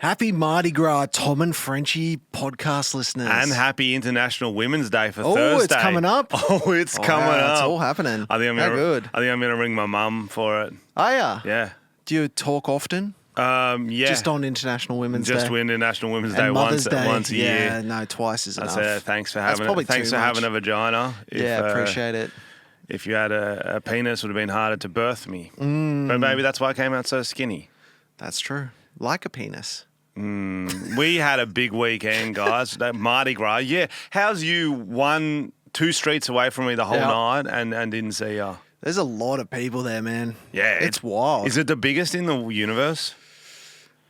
Happy Mardi Gras, Tom and Frenchy podcast listeners. And happy International Women's Day for Oh, Thursday. it's coming up. Oh, it's coming up. It's all happening. I think I'm How gonna, good. I think I'm going to ring my mum for it. Oh, yeah? Yeah. Do you talk often? Yeah. Just on International Women's Day? Just International Women's Day and Mother's Day. once a year. Yeah, no, twice is enough. Thanks for That's having probably Thanks too for much. having a vagina. Appreciate it. If you had a penis, it would have been harder to birth me. But maybe that's why I came out so skinny. That's true. Like a penis. We had a big weekend, guys. That Mardi Gras. Yeah. How's you 2 streets away from me the whole night and didn't see you? There's a lot of people there, man. Yeah. It's wild. Is it the biggest in the universe?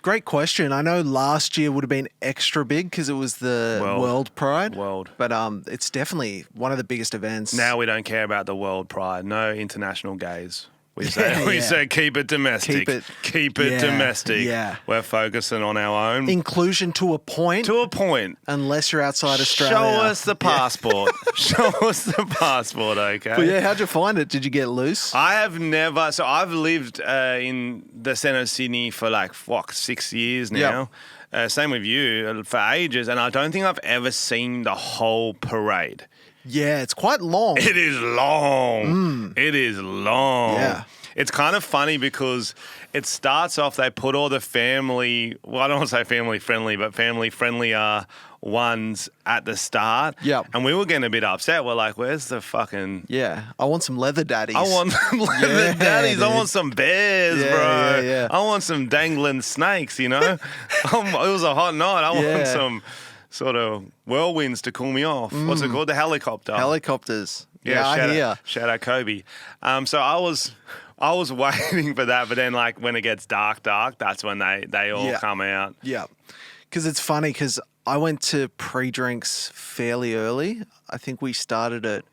Great question. I know last year would have been extra big because it was the World Pride. But it's definitely one of the biggest events. now we don't care about the World Pride. No international gays. We say keep it domestic. Keep it domestic. Yeah. We're focusing on our own. Inclusion to a point. To a point. Unless you're outside Australia. Show us the passport. Show us the passport, okay? But yeah, how'd you find it? Did you get loose? I have never. So I've lived in the centre of Sydney for 6 years now. Same with you for ages, and I don't think I've ever seen the whole parade. Yeah, it's quite long. It is long. It is long. Yeah. It's kind of funny because it starts off, they put all the family, well, I don't want to say family friendly, but family friendly ones at the start. Yep. And we were getting a bit upset. We're like, where's the fucking... Yeah, I want some leather daddies. I want some leather daddies. Dude. I want some bears, bro. Yeah. I want some dangling snakes, you know? It was a hot night. I want some sort of whirlwinds to cool me off. What's it called? The helicopter. Helicopters. Yeah, I hear. Shout out Kobe. So I was waiting for that, but then when it gets dark, that's when they all come out. Yeah, because it's funny because I went to pre-drinks fairly early. I think we started at,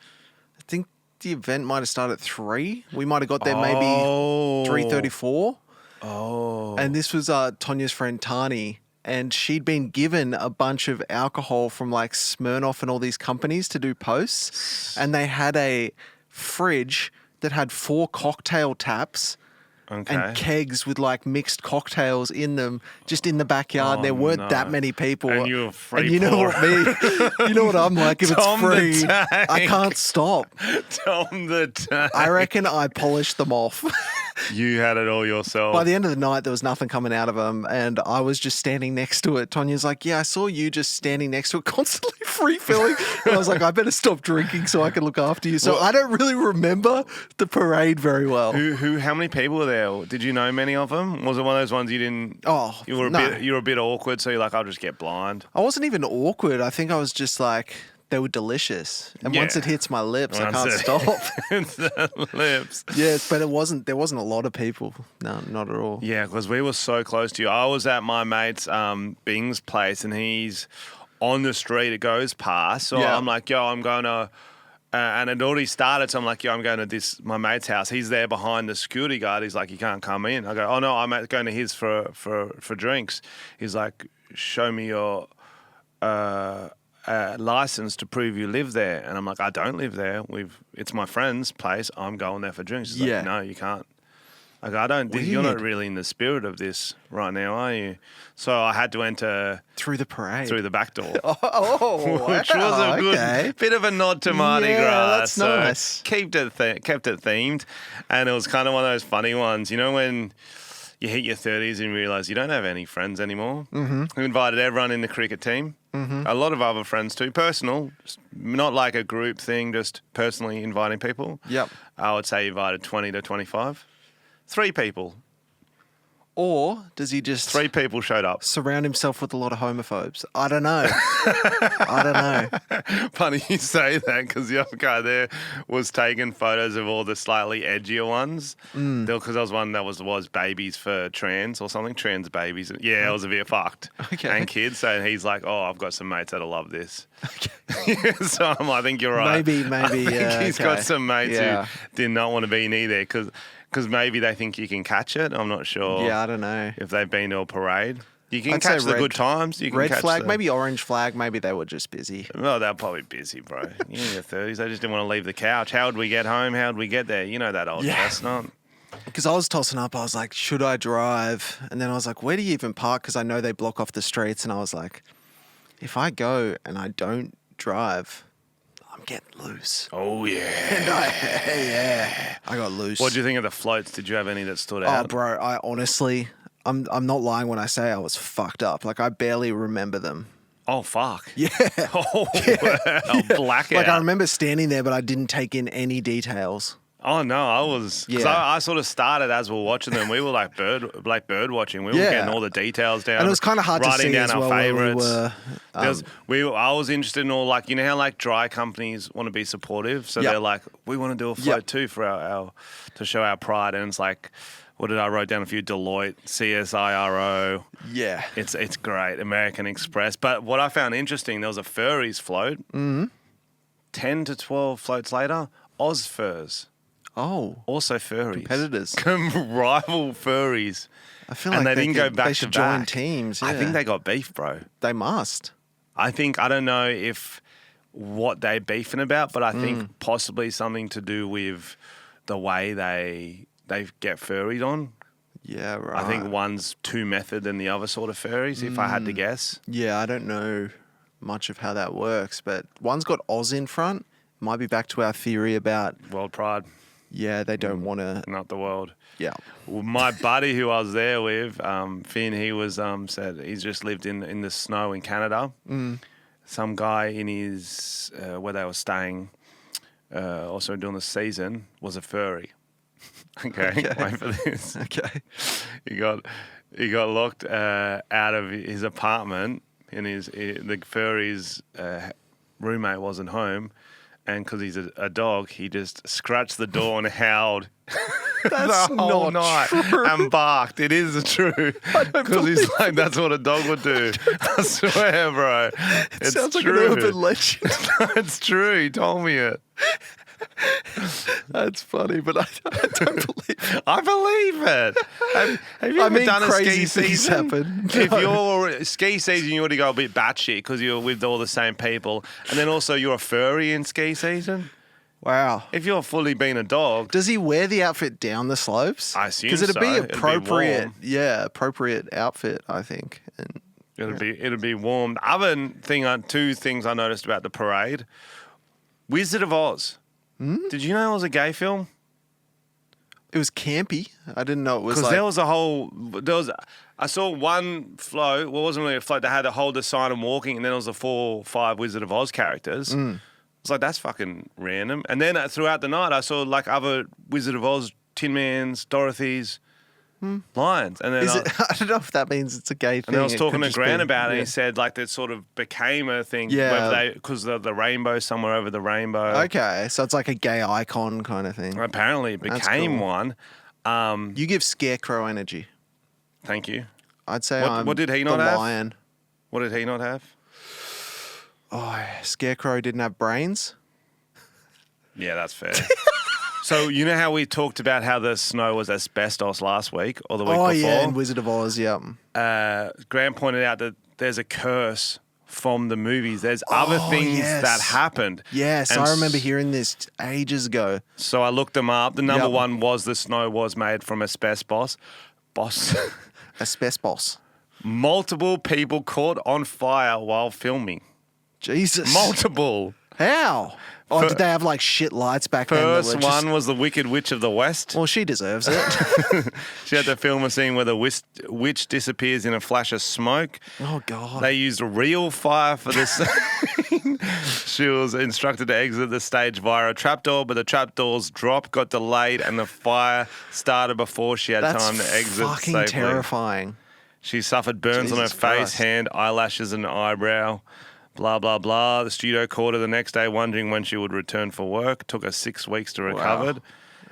I think the event might have started at 3. We might have got there maybe 3:34. Oh. And this was Tonya's friend Tani. And she'd been given a bunch of alcohol from Smirnoff and all these companies to do posts. And they had a fridge that had 4 cocktail taps and kegs with mixed cocktails in them just in the backyard. And there weren't that many people. And you were free. And you know what I'm like if Tom it's free. the Tank. I can't stop. Tom the Tank. I reckon I polished them off. You had it all yourself. By the end of the night, there was nothing coming out of them, and I was just standing next to it. Tonya's like, yeah, I saw you just standing next to it, constantly free-filling. And I was like, I better stop drinking so I can look after you. So I don't really remember the parade very well. How many people were there? Did you know many of them? Was it one of those ones you didn't... Oh, you were a bit awkward, so you're like, I'll just get blind. I wasn't even awkward. I think I was just like... They were delicious. And once it hits my lips, I can't stop. It's the lips. Yes, but there wasn't a lot of people. No, not at all. Yeah, because we were so close to you. I was at my mate's Bing's place, and he's on the street. It goes past. So I'm like, yo, I'm going to... and it already started, so I'm like, yo, I'm going to my mate's house. He's there behind the security guard. He's like, you can't come in. I go, oh, no, I'm going to his for drinks. He's like, show me your... license to prove you live there. And I'm like, I don't live there. It's my friend's place. I'm going there for drinks. He's like, no, you can't. Like, I don't think you're not really in the spirit of this right now, are you? So I had to enter through the parade, through the back door. Which was a good bit of a nod to Mardi Gras. That's nice. Kept it themed, and it was kind of one of those funny ones. You know when you hit your 30s and you realise you don't have any friends anymore. Mm-hmm. We invited everyone in the cricket team. Mm-hmm. A lot of other friends too. Personal, not like a group thing, just personally inviting people. Yep. I would say you invited 20 to 25. 3 people. Or does he just... 3 people showed up. Surround himself with a lot of homophobes? I don't know. I don't know. Funny you say that because the other guy there was taking photos of all the slightly edgier ones. Because there was one that was babies for trans or something. Trans babies. Yeah, it was a bit fucked. Okay. And kids. So he's like, oh, I've got some mates that'll love this. Okay. So I think you're right. Maybe. I think he's got some mates who did not want to be near there because maybe they think you can catch it. I'm not sure. Yeah, I don't know. If they've been to a parade. You can catch the good times. You can red catch flag, maybe orange flag. Maybe they were just busy. Well, they're probably busy, bro. You're in your 30s. They just didn't want to leave the couch. How would we get home? How would we get there? You know that old chestnut. Because I was tossing up, I was like, should I drive? And then I was like, where do you even park? Because I know they block off the streets. And I was like, if I go and I don't drive, I'm getting loose. Oh, yeah. And I got loose. What do you think of the floats? Did you have any that stood Oh, out? bro, I honestly, I'm not lying when I say I was fucked up. Like, I barely remember them. Oh, fuck. Yeah. Oh, wow. Blackout. Like, I remember standing there, but I didn't take in any details. Oh, no, I was... Because I sort of started as we were watching them. We were like bird watching. We were getting all the details down. And it was kind of hard to see down as our well favourites. We were, I was interested in all, like, you know how, like, dry companies want to be supportive? So they're like, we want to do a float too for our to show our pride. And it's like... What did I wrote down a few? Deloitte, CSIRO. Yeah. It's great. American Express. But what I found interesting, there was a furries float. Mm-hmm. 10 to 12 floats later, Oz Furs. Oh. Also furries. Competitors. Rival furries. I feel and like they didn't go back they should to back. join teams. Yeah. I think they got beef, bro. They must. I don't know if what they're beefing about, but I think possibly something to do with the way they get furried on. Yeah, right. I think one's too method than the other sort of furries, if I had to guess. Yeah, I don't know much of how that works, but one's got Oz in front. Might be back to our theory about... World pride. Yeah, they don't want to... Not the world. Yeah. Well, my buddy who I was there with, Finn, he was said he's just lived in the snow in Canada. Some guy in his... where they were staying, also during the season, was a furry. Okay, wait for this. Okay. He got locked out of his apartment, and the furry's roommate wasn't home, and because he's a dog, he just scratched the door and howled That's the whole not night true. and barked. It is true because he's like, that's what a dog would do. I swear, bro. It sounds like true. an urban legend. It's true. He told me it. That's funny, but I don't believe it. I believe it. Have you ever done a crazy ski things season? happen. If you're ski season, you already go a bit batshit because you're with all the same people, and then also you're a furry in ski season. Wow. If you're fully being a dog, Does he wear the outfit down the slopes? I assume Because it'd so. be It'd be appropriate. warm. Appropriate outfit, I think. And it'd be warm. Two things I noticed about the parade: Wizard of Oz. Did you know it was a gay film? it was campy. I didn't know it was Because like... I saw one float. Well, it wasn't really a float. They had to hold the sign and walking, and then there was the 4 or 5 Wizard of Oz characters. It's like, that's fucking random. And then throughout the night, I saw like other Wizard of Oz, Tin Mans, Dorothy's, lions. And then I don't know if that means it's a gay thing. and I was talking to just Grant be- about it, and yeah. he said like that sort of became a thing. Yeah. Because the rainbow, somewhere over the rainbow. Okay, so it's like a gay icon kind of thing. Apparently it That's became cool. one. You give Scarecrow energy. Thank you. I'd say What did he not the have? lion. What did he not have? Oh, Scarecrow didn't have brains? Yeah, that's fair. So you know how we talked about how the snow was asbestos last week or the week Oh, before? yeah, in Wizard of Oz, yeah. Graham pointed out that there's a curse from the movies. There's other things yes. that happened. Yes, And I remember hearing this ages ago. So I looked them up. The number Yep. one was the snow was made from asbestos. Asbestos. Multiple people caught on fire while filming. Jesus. Multiple. How? Oh, did they have like shit lights back then? that First were just- one was the Wicked Witch of the West. Well, she deserves it. She had to film a scene where the witch disappears in a flash of smoke. Oh, God. They used real fire for this scene. She was instructed to exit the stage via a trapdoor, but the trapdoor's drop got delayed and the fire started before she had That's time to exit fucking safely. terrifying. She suffered burns on her Jesus face, Christ. hand, eyelashes, and eyebrow. Blah, blah, blah. The studio caught her the next day wondering when she would return for work. Took her 6 weeks to recover.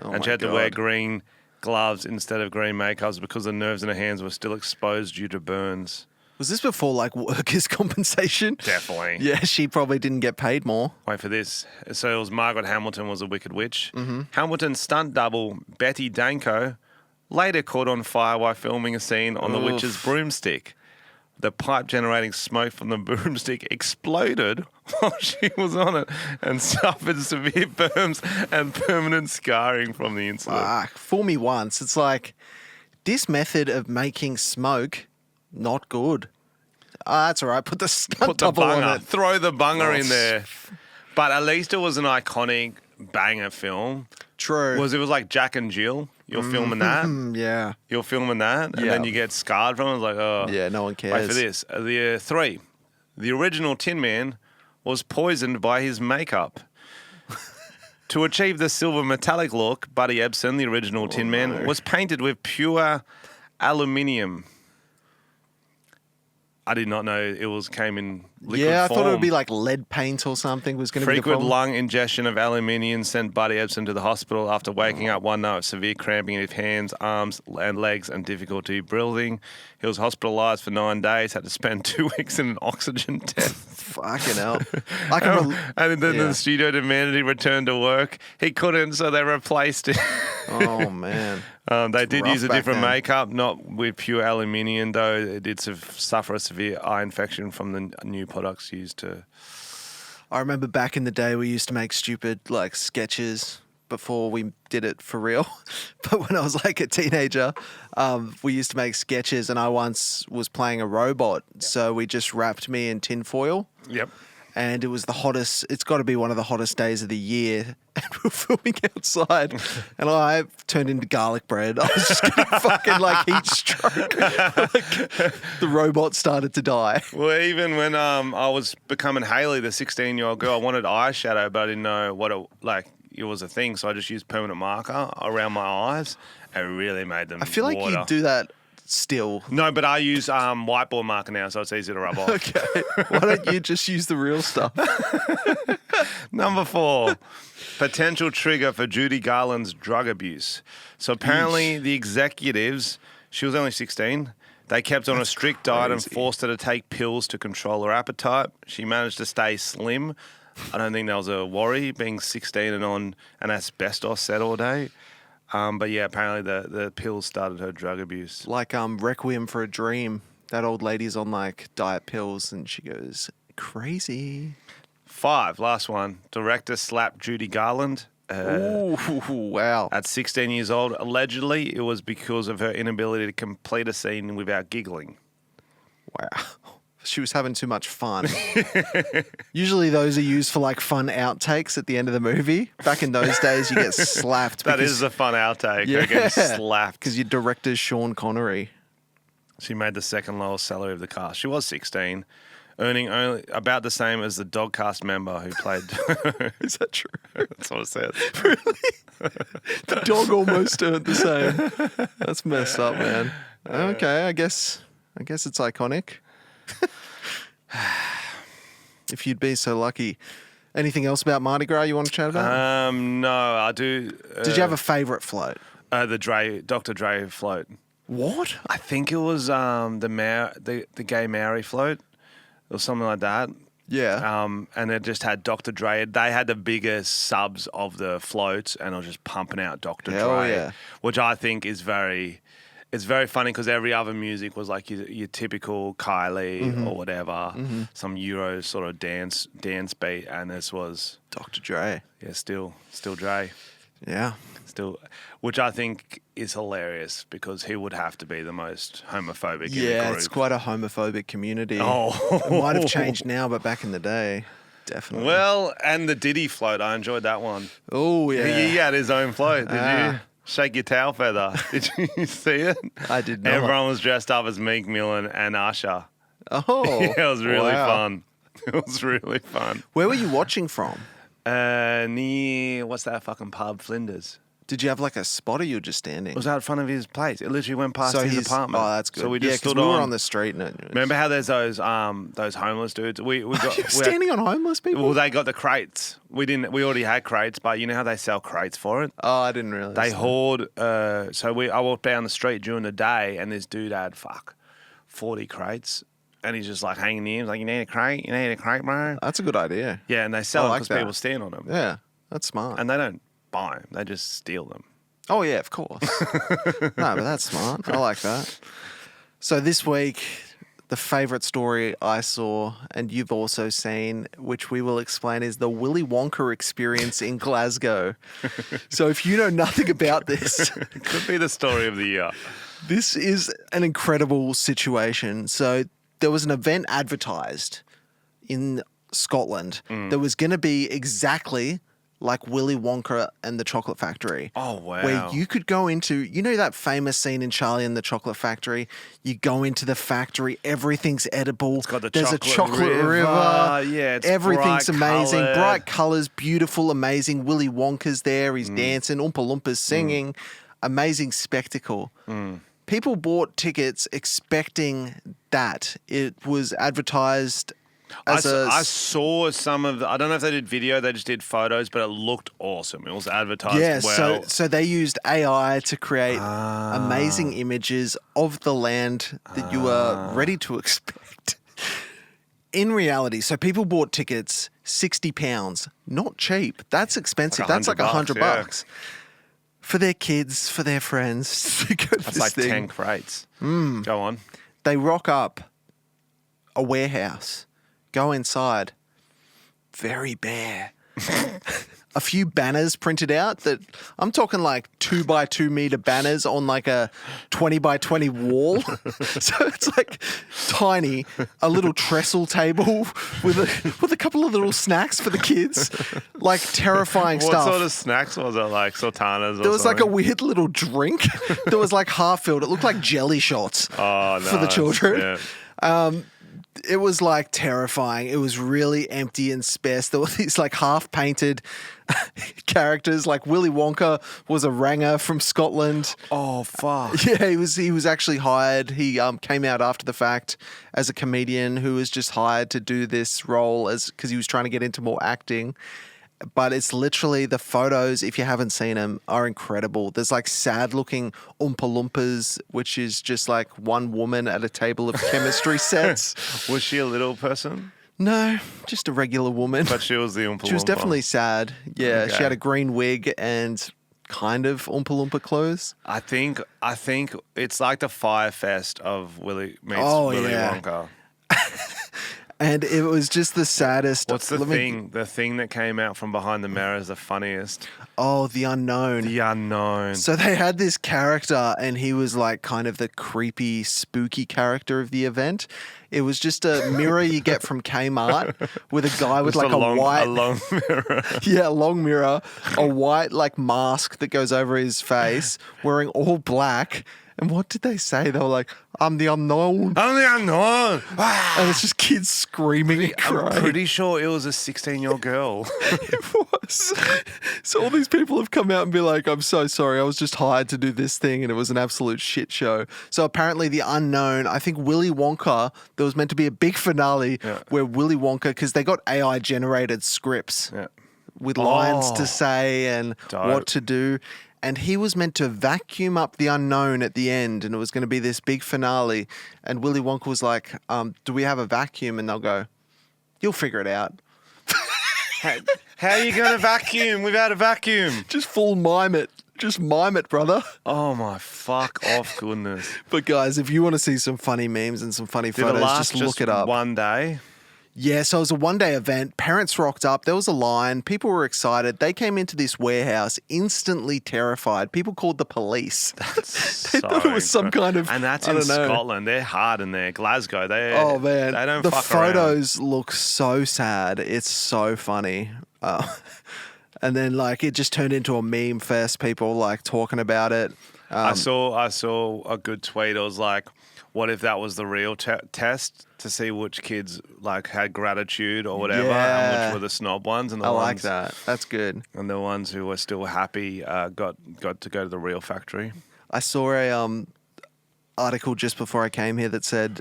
Oh And she my had to wear God. green gloves instead of green makeups because the nerves in her hands were still exposed due to burns. Was this before like workers' compensation? Definitely. Yeah, she probably didn't get paid more. Wait for this. So it was Margaret Hamilton was a Wicked Witch. Mm-hmm. Hamilton's stunt double, Betty Danko, later caught on fire while filming a scene on the Oof. witch's broomstick. the pipe generating smoke from the broomstick exploded while she was on it and suffered severe burns and permanent scarring from the incident. Fuck. Fool me once. It's like, this method of making smoke, not good. That's all right. Put the stunt double on it. Throw the bunger in there. But at least it was an iconic banger film. True. It was like Jack and Jill. You're filming that. Yeah. You're filming that. And then you get scarred from it. It's like, oh. Yeah, no one cares. Wait for this. The 3. The original Tin Man was poisoned by his makeup. To achieve the silver metallic look, Buddy Ebsen, the original Tin Man, was painted with pure aluminium. I did not know it came in liquid form. Yeah, I thought it would be like lead paint or something was going to be the Frequent problem. lung ingestion of aluminium sent Buddy Ebsen to the hospital after waking up one night with severe cramping in his hands, arms, and legs and difficulty breathing. He was hospitalised for 9 days, had to spend 2 weeks in an oxygen tent. Fucking hell. And then the studio demanded he return to work. He couldn't, so they replaced him. Oh, man. They did rough use a back different then. makeup, not with pure aluminium, though. It did suffer a severe eye infection from the new products used to... I remember back in the day we used to make stupid like sketches before we did it for real. But when I was like a teenager, we used to make sketches and I once was playing a robot. So we just wrapped me in tinfoil. Yep. And it was the hottest, it's got to be one of the hottest days of the year. And we're filming outside. And I turned into garlic bread. I was just getting fucking like heat stroke. Like, the robot started to die. Well, even when I was becoming Haley, the 16-year-old girl, I wanted eyeshadow, but I didn't know what it was a thing. So I just used permanent marker around my eyes. It really made them I feel like water. you do that still. No, but I use whiteboard marker now, so it's easy to rub off. Okay. Why don't you just use the real stuff? Number 4, potential trigger for Judy Garland's drug abuse. So apparently the executives, she was only 16, they kept on a strict diet and forced her to take pills to control her appetite. She managed to stay slim. I don't think that was a worry, being 16 and on an asbestos set all day. But yeah, apparently the pills started her drug abuse. Like Requiem for a Dream. That old lady's on like diet pills and she goes crazy. 5, last one. Director slapped Judy Garland. Ooh, wow. At 16 years old. Allegedly, it was because of her inability to complete a scene without giggling. Wow. She was having too much fun. Usually those are used for like fun outtakes at the end of the movie. Back in those days, you get slapped. That is a fun outtake. Yeah. Her getting slapped. Because your director's Sean Connery. She made the second lowest salary of the cast. She was 16, earning only about the same as the Dogcast member who played. Is that true? That's what it said. Really? The dog almost earned the same. That's messed up, man. Okay, I guess it's iconic. If you'd be so lucky. Anything else about Mardi Gras you want to chat about? No, I do. Did you have a favourite float? The Dr. Dre float. What? I think it was the gay Maori float or something like that. Yeah. And it just had Dr. Dre. They had the biggest subs of the floats, and it was just pumping out Dr. Hell Dre, yeah. which I think is very funny because every other music was like your typical Kylie or whatever, some Euro sort of dance beat, and this was Dr. Dre. yeah, still Dre. Yeah. Which I think is hilarious because he would have to be the most homophobic in the Yeah, group. it's quite a homophobic community. Oh. It might have changed now, but back in the day, definitely. Well, and the Diddy float, I enjoyed that one. Oh, yeah. He had his own float, did you? Shake your tail feather. Did you see it? I did not. Everyone was dressed up as Meek Mill and Usher. Oh. Yeah, it was really wow. fun. It was really fun. Where were you watching from? Near, what's that fucking pub? Flinders. Did you have like a spot or you were just standing? It was out front of his place. It literally went past his apartment. Oh, that's good. So we just because stood we were on. on the street. And it was... Remember how there's those homeless dudes? We got standing on homeless people? Well, they got the crates. We already had crates, but you know how they sell crates for it? Oh, I didn't realize. They that. hoard. I walked down the street during the day, and this dude had 40 crates, and he's just like hanging in. He's like, "You need a crate? You need a crate, bro?" That's a good idea. Yeah, and they sell them like because that. people stand on them. Yeah, that's smart. And they don't buy them; they just steal them. Oh, yeah, of course. No, but that's smart. I like that. So this week, the favourite story I saw, and you've also seen, which we will explain, is the Willy Wonka experience in Glasgow. So if you know nothing about this, It could be the story of the year. this is an incredible situation. So there was an event advertised in Scotland that was going to be exactly like Willy Wonka and the Chocolate Factory. Oh, wow. Where you could go into, you know that famous scene in Charlie and the Chocolate Factory? You go into the factory, everything's edible. It's got the There's a chocolate river. Yeah, it's everything's bright amazing. coloured. Bright colours, beautiful, amazing. Willy Wonka's there, he's dancing, Oompa Loompas singing. Amazing spectacle. People bought tickets expecting that. It was advertised as I saw some of the, I don't know if they did video, they just did photos, but it looked awesome. It was advertised well. So they used AI to create amazing images of the land that you are ready to expect. In reality, so people bought tickets, £60, not cheap. That's expensive. That's like $100 bucks. For their kids, for their friends. To go to That's this like thing. 10 crates. Go on. They rock up a warehouse, go inside, very bare. A few banners printed out that I'm talking like 2 by 2 meter banners on like a 20 by 20 wall. So it's like tiny, a little trestle table with a couple of little snacks for the kids, like terrifying What stuff. sort of snacks was it? Like sultanas or There was like a something? weird little drink that was like half filled. It looked like jelly shots Oh, for the nice. children. Yeah. It was like terrifying. It was really empty and sparse. There were these like half painted characters. Like Willy Wonka was a ranger from Scotland. Oh, fuck. Yeah, he was actually hired. He came out after the fact as a comedian who was just hired to do this role because he was trying to get into more acting. But it's literally the photos, if you haven't seen them, are incredible. There's like sad looking Oompa Loompas, which is just like one woman at a table of chemistry sets. Was she a little person? No, just a regular woman. But she was the Oompa She was Loompa. definitely sad. Yeah, Okay. she had a green wig and kind of Oompa Loompa clothes. I think it's like the Fire Fest of Willy meets Oh, Willy yeah. Wonka. And it was just the saddest. What's the Let me- thing? The thing that came out from behind the mirror is the funniest. Oh, the unknown. The unknown. So they had this character, and he was like kind of the creepy, spooky character of the event. It was just a mirror you get from Kmart with a guy with Just like a long white, mirror. yeah, long mirror, a white like mask that goes over his face, wearing all black. And what did they say? They were like, "I'm the unknown," I'm the unknown. and it's just kids screaming and I'm crying. pretty sure it was a 16-year-old girl. It was. So all these people have come out and be like, "I'm so sorry, I was just hired to do this thing and it was an absolute shit show." So apparently the unknown, I think Willy Wonka, there was meant to be a big finale where Willy Wonka, because they got AI generated scripts Yeah. with lines Oh. to say and Dope. what to do. And he was meant to vacuum up the unknown at the end, and it was going to be this big finale. And Willy Wonka was like, "Do we have a vacuum?" And they'll go, "You'll figure it out." How are you going to vacuum without a vacuum? Just full mime it. Just mime it, brother. Oh my fuck off goodness. But guys, if you want to see some funny memes and some funny Did it photos, last just look it up. one day? Yeah, so it was a one-day event. Parents rocked up. There was a line. People were excited. They came into this warehouse instantly terrified. People called the police. They thought it was some kind of, And that's I in don't know. Scotland. They're hard in there. Glasgow. Oh man, They don't the fuck around. photos look so sad. It's so funny. And then like it just turned into a meme fest. People like talking about it. I saw a good tweet. It was like, what if that was the real test to see which kids like had gratitude or whatever, and Yeah. which were the snob ones, and the I ones, like that. That's good. and the ones who were still happy got to go to the real factory. I saw a article just before I came here that said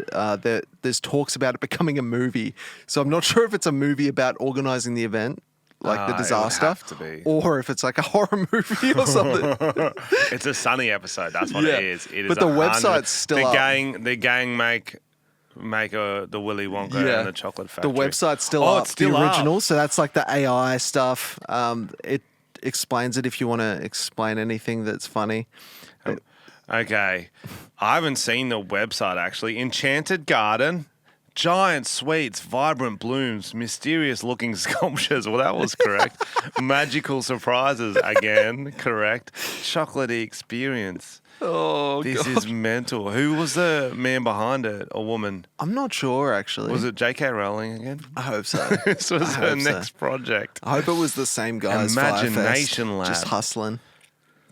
there's talks about it becoming a movie. So I'm not sure if it's a movie about organizing the event, like the It would disaster, have to be. or if it's like a horror movie or something. It's a sunny episode. That's what Yeah. it is. It is But the 100 website's still the up. gang make the Willy Wonka and the Chocolate Factory. The website's still Oh, up, it's still the up. original. So that's like the AI stuff. It explains it if you want to explain anything that's funny. Okay. I haven't seen the website, actually. Enchanted Garden. Giant sweets, vibrant blooms, mysterious-looking sculptures. Well, that was correct. Magical surprises, again, correct. Chocolatey experience. Oh, This God. is mental. Who was the man behind it? A woman? I'm not sure, actually. Was it J.K. Rowling again? I hope so. This was I her hope so. next project. I hope it was the same guy as Imagination Firefest, Lab. just hustling.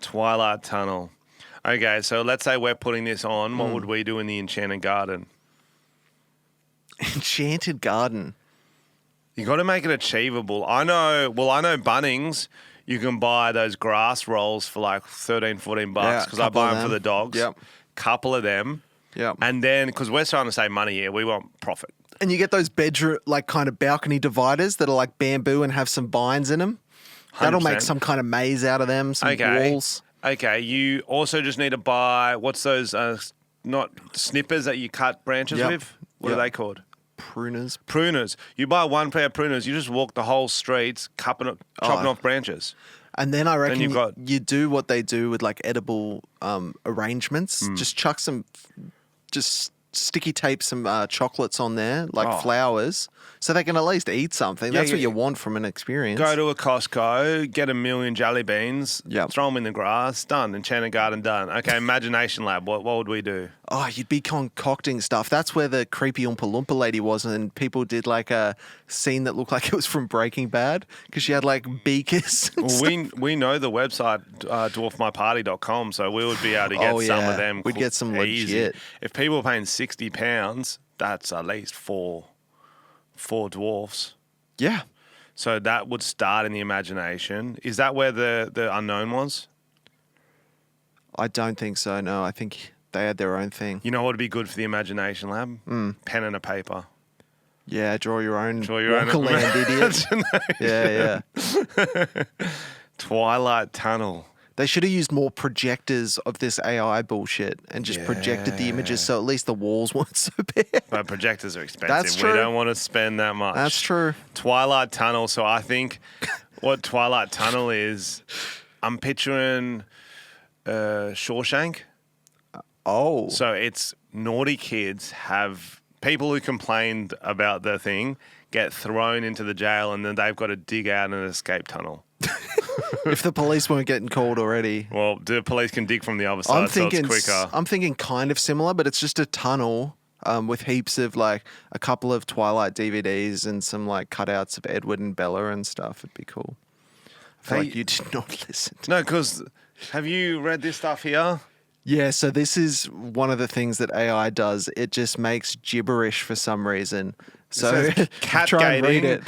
Twilight Tunnel. Okay, so let's say we're putting this on. What would we do in the Enchanted Garden? Enchanted Garden. You got to make it achievable. I know Bunnings, you can buy those grass rolls for like 13, 14 bucks because I buy them for the dogs. Yep. Couple of them. Yep. And then, because we're trying to save money here, we want profit. And you get those bedroom, like kind of balcony dividers that are like bamboo and have some vines in them. That'll 100%. make some kind of maze out of them, some walls. Okay, you also just need to buy, what's those, not snippers that you cut branches Yep. with? What Yep. are they called? Pruners. Pruners. You buy one pair of pruners, you just walk the whole streets chopping off branches. And then I reckon you've got- you do what they do with like edible arrangements. Just chuck some, just sticky tape some chocolates on there, like flowers, so they can at least eat something. Yeah, That's what yeah. you want from an experience. Go to a Costco, get 1,000,000 jelly beans, Yep. throw them in the grass, done. Enchanted Garden, done. Okay, Imagination Lab, what would we do? Oh, you'd be concocting stuff. That's where the creepy Oompa Loompa lady was, and people did like a scene that looked like it was from Breaking Bad because she had like beakers. and Well, stuff. we know the website, dwarfmyparty.com, so we would be able to get Oh, some yeah. of them. We'd get some easy. legit. If people are paying £60, that's at least four dwarfs. Yeah. So that would start in the imagination. Is that where the unknown was? I don't think so. No, I think they had their own thing. You know what would be good for the Imagination Lab? Pen and a paper. Yeah, draw your own Wonka Wonkaland, idiot. Yeah. Twilight Tunnel. They should have used more projectors of this AI bullshit and just projected the images so at least the walls weren't so bad. But projectors are expensive. That's true. We don't want to spend that much. That's true. Twilight Tunnel. So I think what Twilight Tunnel is, I'm picturing Shawshank. Oh. So it's naughty kids have people who complained about the thing get thrown into the jail and then they've got to dig out an escape tunnel. If the police weren't getting called already. Well, the police can dig from the other side, so it's quicker. I'm thinking kind of similar, but it's just a tunnel with heaps of like a couple of Twilight DVDs and some like cutouts of Edward and Bella and stuff. It'd be cool. I feel like you did not listen. No, because have you read this stuff here? Yeah, so this is one of the things that AI does. It just makes gibberish for some reason. So Cat try and read gating,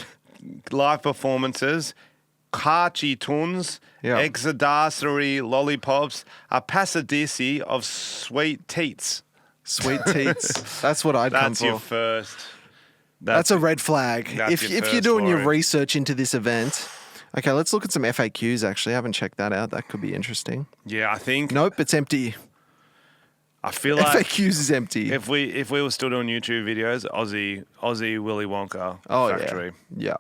it. live performances, Karchi tunes, Yeah. exodarsary lollipops, a passadisi of sweet teats. Sweet teats. That's what I'd come That's for. your first. That's a red flag. That's If your you're first doing your worry. research into this event, okay, let's look at some FAQs. Actually, I haven't checked that out. That could be interesting. Yeah, I think. Nope, it's empty. I feel like FAQs is empty. if we were still doing YouTube videos, Aussie Willy Wonka factory. Yeah.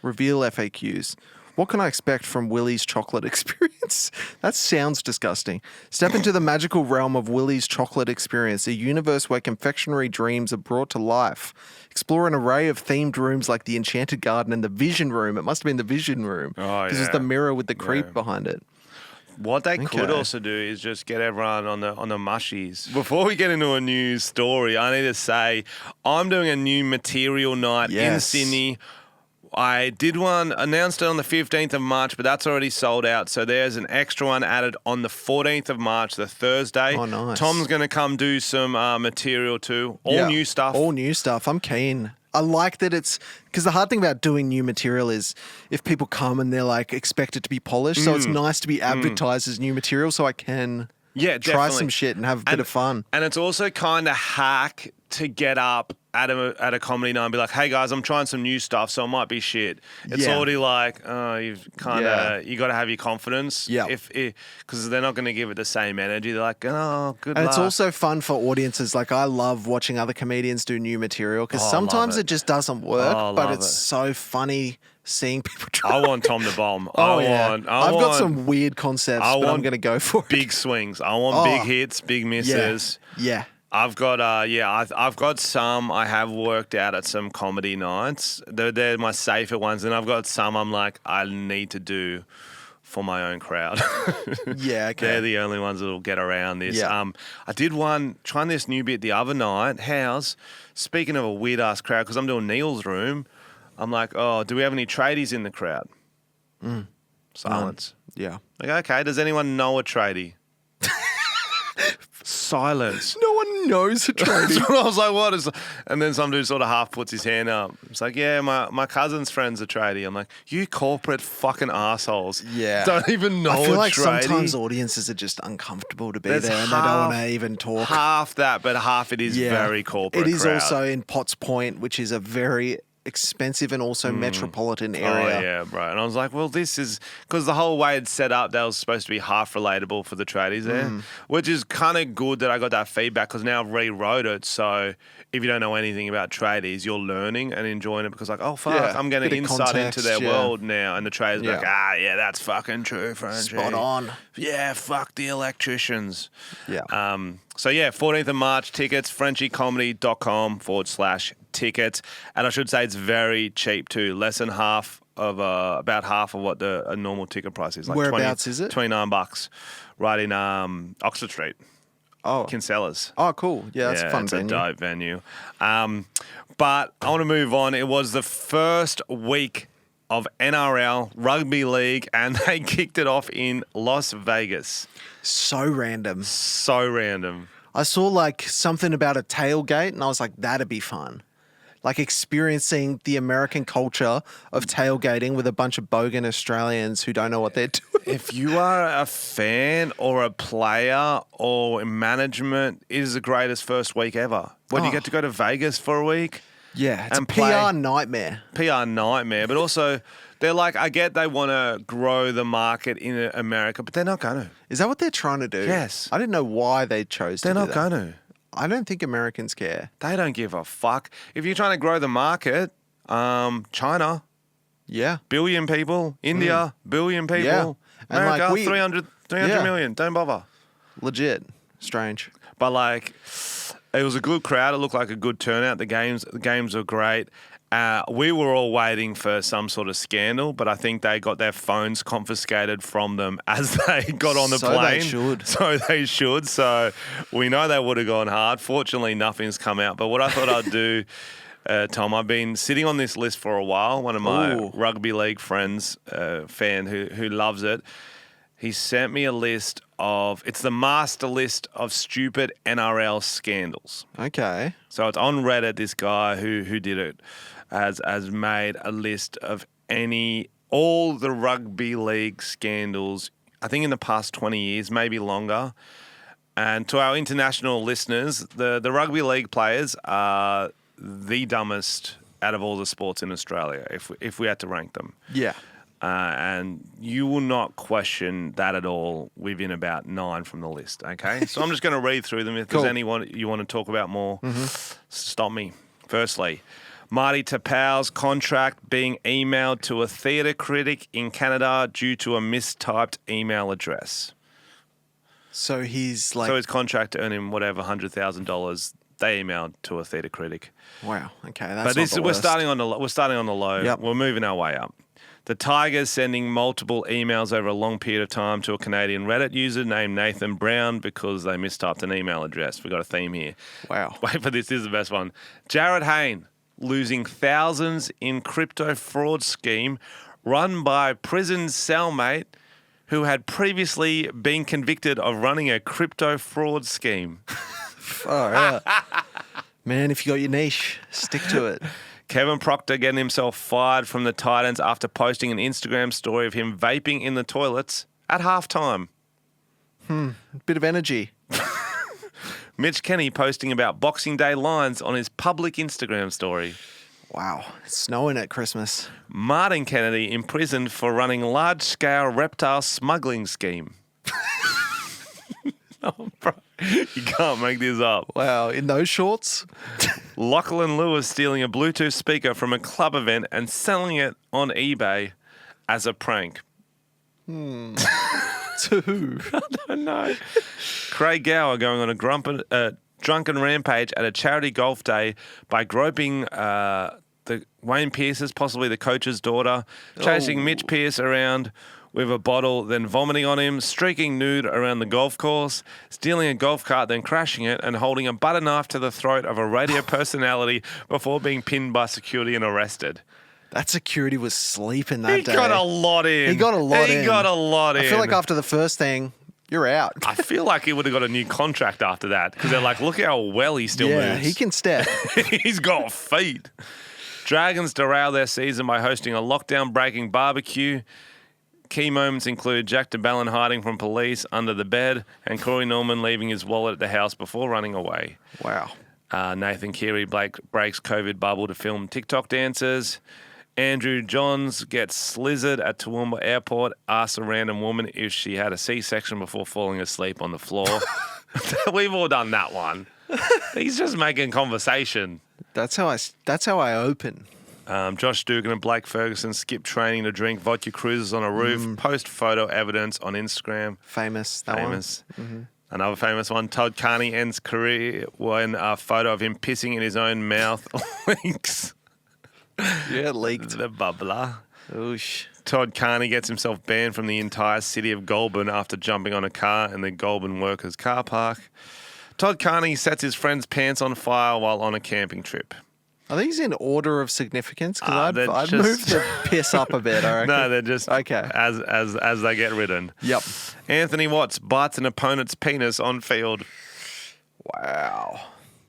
Reveal FAQs. What can I expect from Willy's chocolate experience? That sounds disgusting. Step into the magical realm of Willy's chocolate experience, a universe where confectionery dreams are brought to life. Explore an array of themed rooms like the Enchanted Garden and the Vision Room. It must have been the Vision Room. Oh, This is yeah. the mirror with the creep Yeah. behind it. What they could Okay. also do is just get everyone on the mushies. Before we get into a new story, I need to say I'm doing a new material night in Yes. Sydney. I did one, announced it on the 15th of March, but that's already sold out. So there's an extra one added on the 14th of March, the Thursday. Oh, nice. Tom's going to come do some material too. All Yeah. new stuff. All new stuff. I'm keen. I like that it's because the hard thing about doing new material is if people come and they're like expect it to be polished. So it's nice to be advertised as new material so I can Yeah, try definitely. some shit and have a bit of fun. And it's also kind of hack to get up at a comedy night and be like, hey guys, I'm trying some new stuff, so it might be shit. It's already like, you've kind of, you got to have your confidence. Yeah. Because they're not going to give it the same energy. They're like, oh, good And luck. it's also fun for audiences. Like, I love watching other comedians do new material because sometimes it just doesn't work, but it's so funny seeing people try. I want Tom the Bomb. I've got some weird concepts, but I'm going to go for it. Big swings. I want big hits, big misses. Yeah. I've got I've got some I have worked out at some comedy nights. They're my safer ones, and I've got some I'm like I need to do for my own crowd. Yeah, okay. They're the only ones that'll get around this. Yeah. I did trying this new bit the other night. Speaking of a weird ass crowd, because I'm doing Neil's room, I'm like, oh, do we have any tradies in the crowd? Silence. Yeah. Like, okay, does anyone know a tradie? Silence. No one knows a tradie. I was like, what is... And then some dude sort of half puts his hand up. It's like, yeah, my cousin's friend's a tradie. I'm like, you corporate fucking assholes. Yeah. Don't even know a tradie. I feel like sometimes audiences are just uncomfortable to be there and they don't want to even talk. Half that, but half it is very corporate It is crowd. also in Potts Point, which is a very expensive and also metropolitan area. Oh, yeah, bro. And I was like, well, this is... Because the whole way it's set up, that was supposed to be half relatable for the tradies there, which is kind of good that I got that feedback because now I've rewrote it. So if you don't know anything about tradies, you're learning and enjoying it because like, oh, fuck, I'm getting insight into their world now. And the tradies be like, yeah, that's fucking true, Frenchy. Spot on. Yeah, fuck the electricians. Yeah. So, 14th of March, tickets, frenchycomedy.com/tickets. And I should say it's very cheap too, less than half of, about half of what a normal ticket price is. Like Whereabouts is it? $29, right in Oxford Street. Oh. Kinsellas. Oh, cool. Yeah, that's a fun venue. It's a dope venue. But I want to move on. It was the first week of NRL Rugby League, and they kicked it off in Las Vegas. So random. So random. I saw like something about a tailgate and I was like, that'd be fun. Like experiencing the American culture of tailgating with a bunch of bogan Australians who don't know what they're doing. If you are a fan or a player or in management, it is the greatest first week ever. When you get to go to Vegas for a week. Yeah, it's a PR nightmare. PR nightmare, but also they're like, I get they want to grow the market in America, but they're not going to. Is that what they're trying to do? Yes. I didn't know why they chose to do that. They're not going to. I don't think Americans care. They don't give a fuck. If you're trying to grow the market, China, billion people. India, billion people. Yeah. And America, like 300 million. Don't bother. Legit. Strange. But like, it was a good crowd. It looked like a good turnout. The games were great. We were all waiting for some sort of scandal, but I think they got their phones confiscated from them as they got on the plane. So they should. So we know they would have gone hard. Fortunately, nothing's come out. But what I thought I'd do, Tom, I've been sitting on this list for a while. One of my rugby league friends, fan who loves it, he sent me a list of, it's the master list of stupid NRL scandals. Okay. So it's on Reddit, this guy who did it has made a list of all the rugby league scandals, I think in the past 20 years, maybe longer. And to our international listeners, the rugby league players are the dumbest out of all the sports in Australia, if we had to rank them. Yeah. And you will not question that at all within about 9 from the list, okay? So I'm just going to read through them. If there's anyone you want to talk about more, stop me. Firstly, Marty Tapau's contract being emailed to a theatre critic in Canada due to a mistyped email address. So he's like... So his contract to earn him whatever, $100,000, they emailed to a theatre critic. Wow, okay, that's but not the we're worst. starting on the low. Yep. We're moving our way up. The Tigers sending multiple emails over a long period of time to a Canadian Reddit user named Nathan Brown because they mistyped an email address. We've got a theme here. Wow. Wait for this. This is the best one. Jared Hayne losing thousands in crypto fraud scheme run by prison cellmate who had previously been convicted of running a crypto fraud scheme. Oh, yeah. Man, if you got your niche, stick to it. Kevin Proctor getting himself fired from the Titans after posting an Instagram story of him vaping in the toilets at halftime. Bit of energy. Mitch Kenny posting about Boxing Day lines on his public Instagram story. Wow. It's snowing at Christmas. Martin Kennedy imprisoned for running large-scale reptile smuggling scheme. Oh, bro. You can't make this up. Wow. In those shorts? Lachlan Lewis stealing a Bluetooth speaker from a club event and selling it on eBay as a prank. To who? I don't know. Craig Gower going on a drunken rampage at a charity golf day by groping the Wayne Pearce's, possibly the coach's daughter, chasing Mitch Pearce around with a bottle, then vomiting on him, streaking nude around the golf course, stealing a golf cart, then crashing it, and holding a butter knife to the throat of a radio personality before being pinned by security and arrested. That security was sleeping that day. He got a lot in. He got a lot in. I feel like after the first thing, you're out. I feel like he would have got a new contract after that because they're like, look how well he still moves. Yeah, he can step. He's got feet. Dragons derail their season by hosting a lockdown-breaking barbecue. Key moments include Jack DeBellin hiding from police under the bed and Corey Norman leaving his wallet at the house before running away. Wow. Nathan Keary breaks COVID bubble to film TikTok dances. Andrew Johns gets slizzard at Toowoomba Airport, asks a random woman if she had a C-section before falling asleep on the floor. We've all done that one. He's just making conversation. That's how I open. Josh Dugan and Blake Ferguson skip training to drink vodka cruises on a roof. Post photo evidence on Instagram. Famous. That one. Mm-hmm. Another famous one. Todd Carney ends career when a photo of him pissing in his own mouth leaks. Yeah, leaked. The bubbler. Oosh. Todd Carney gets himself banned from the entire city of Goulburn after jumping on a car in the Goulburn workers' car park. Todd Carney sets his friend's pants on fire while on a camping trip. Are these in order of significance? Because I'd move the piss up a bit, I reckon. No, they're just okay. as they get written. Yep. Anthony Watts bites an opponent's penis on field. Wow.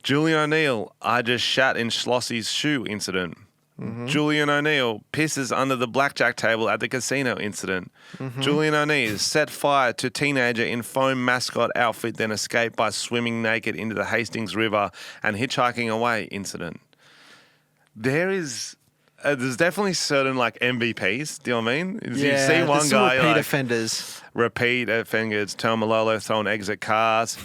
Julian O'Neill, I just shat in Schlossy's shoe incident. Mm-hmm. Julian O'Neill pisses under the blackjack table at the casino incident. Mm-hmm. Julian O'Neill set fire to teenager in foam mascot outfit, then escaped by swimming naked into the Hastings River and hitchhiking away incident. There's definitely certain like MVPs. Do you know what I mean? Yeah, you see one guy repeat like, offenders. Repeat offenders. Malolo throwing eggs at cars.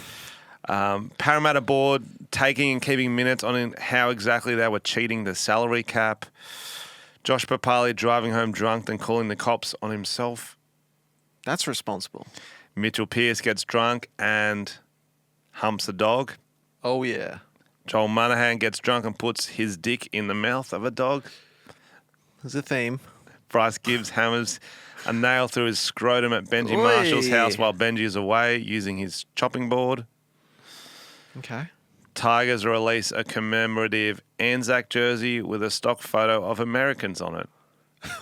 Parramatta board taking and keeping minutes on how exactly they were cheating the salary cap. Josh Papali driving home drunk and calling the cops on himself. That's responsible. Mitchell Pearce gets drunk and humps a dog. Oh, yeah. Joel Monahan gets drunk and puts his dick in the mouth of a dog. There's a theme. Bryce Gibbs hammers a nail through his scrotum at Benji Marshall's house while Benji is away using his chopping board. Okay. Tigers release a commemorative Anzac jersey with a stock photo of Americans on it.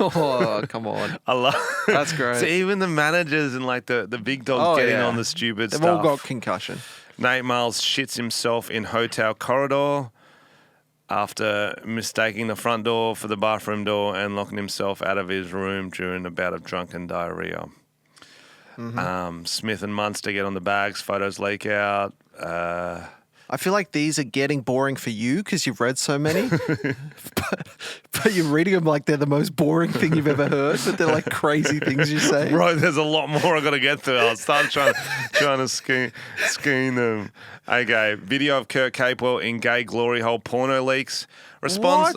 Oh, come on. I love That's great. So even the managers and like the big dogs getting on the stupid They've stuff. all got concussion. Nate Miles shits himself in hotel corridor after mistaking the front door for the bathroom door and locking himself out of his room during a bout of drunken diarrhea. Mm-hmm. Smith and Munster get on the bags. Photos leak out. I feel like these are getting boring for you because you've read so many. but you're reading them like they're the most boring thing you've ever heard, but they're like crazy things you say. Right, there's a lot more I got to get through. I'll start trying to screen them. Okay, video of Kurt Capewell in gay glory hole porno leaks. What?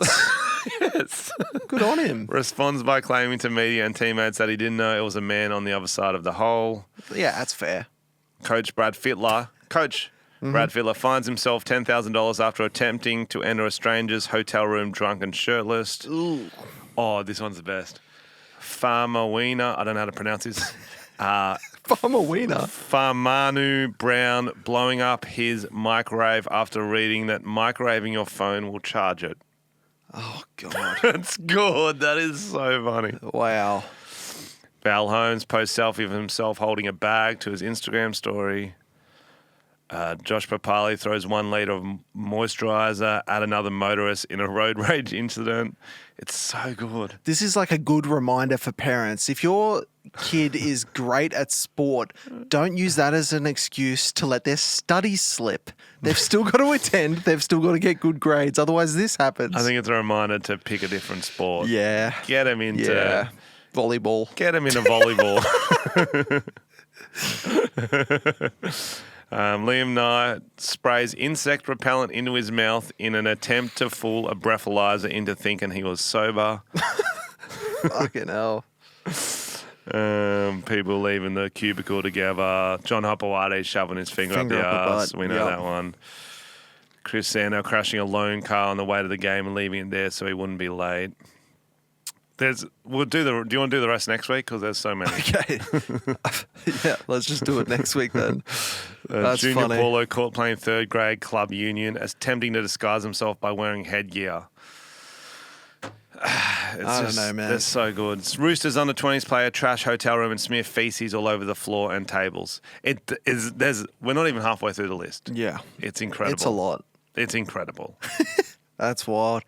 Yes. Good on him. Responds by claiming to media and teammates that he didn't know it was a man on the other side of the hole. Yeah, that's fair. Coach Brad Fittler finds himself $10,000 after attempting to enter a stranger's hotel room drunk and shirtless. Ooh. Oh, this one's the best. Farmawina, I don't know how to pronounce this. Farmanu Brown blowing up his microwave after reading that microwaving your phone will charge it. Oh, God. That's good. That is so funny. Wow. Val Holmes posts selfie of himself holding a bag to his Instagram story. Josh Papali throws 1 litre of moisturiser at another motorist in a road rage incident. It's so good. This is like a good reminder for parents. If your kid is great at sport, don't use that as an excuse to let their studies slip. They've still got to attend. They've still got to get good grades. Otherwise, this happens. I think it's a reminder to pick a different sport. Yeah. Get them into volleyball. Get them into volleyball. Liam Nye sprays insect repellent into his mouth in an attempt to fool a breathalyzer into thinking he was sober. Fucking hell. People leaving the cubicle together. John Hopewadi shoving his finger up the arse. We know that one. Chris Sano crashing a loan car on the way to the game and leaving it there so he wouldn't be late. Do you want to do the rest next week? Because there's so many. Okay. Yeah, let's just do it next week then. That's Junior funny. Paulo caught playing third grade club union, attempting to disguise himself by wearing headgear. I don't know, man. They're so good. Roosters under 20s play a trash hotel room and smear feces all over the floor and tables. We're not even halfway through the list. Yeah. It's incredible. It's a lot. It's incredible. That's wild.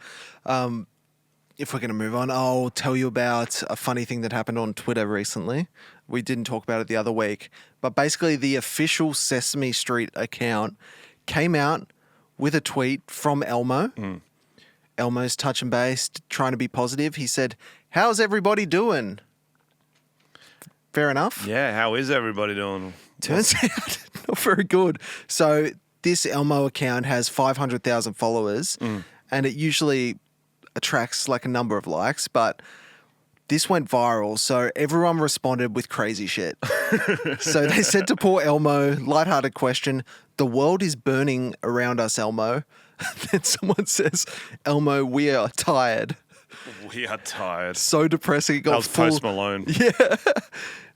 If we're going to move on, I'll tell you about a funny thing that happened on Twitter recently. We didn't talk about it the other week, but basically the official Sesame Street account came out with a tweet from Elmo. Elmo's touch and base, trying to be positive. He said, "How's everybody doing?" Fair enough. Yeah, how is everybody doing? Turns out not very good. So this Elmo account has 500,000 followers, and it usually attracts like a number of likes, but this went viral, so everyone responded with crazy shit. So they said to poor Elmo, lighthearted question, "The world is burning around us, Elmo." Then someone says, "Elmo, we are tired." We are tired. So depressing. It got That was Post Malone. Yeah.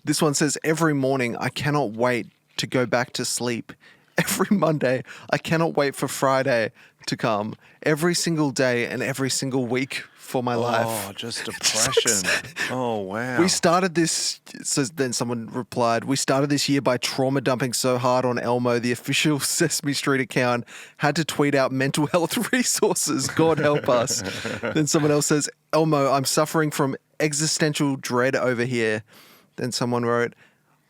This one says, "Every morning, I cannot wait to go back to sleep. Every Monday, I cannot wait for Friday to come. Every single day and every single week for my life." Oh, just depression. Oh, wow. We started this, so then someone replied, "We started this year by trauma dumping so hard on Elmo, the official Sesame Street account had to tweet out mental health resources. God help us." Then someone else says, "Elmo, I'm suffering from existential dread over here." Then someone wrote,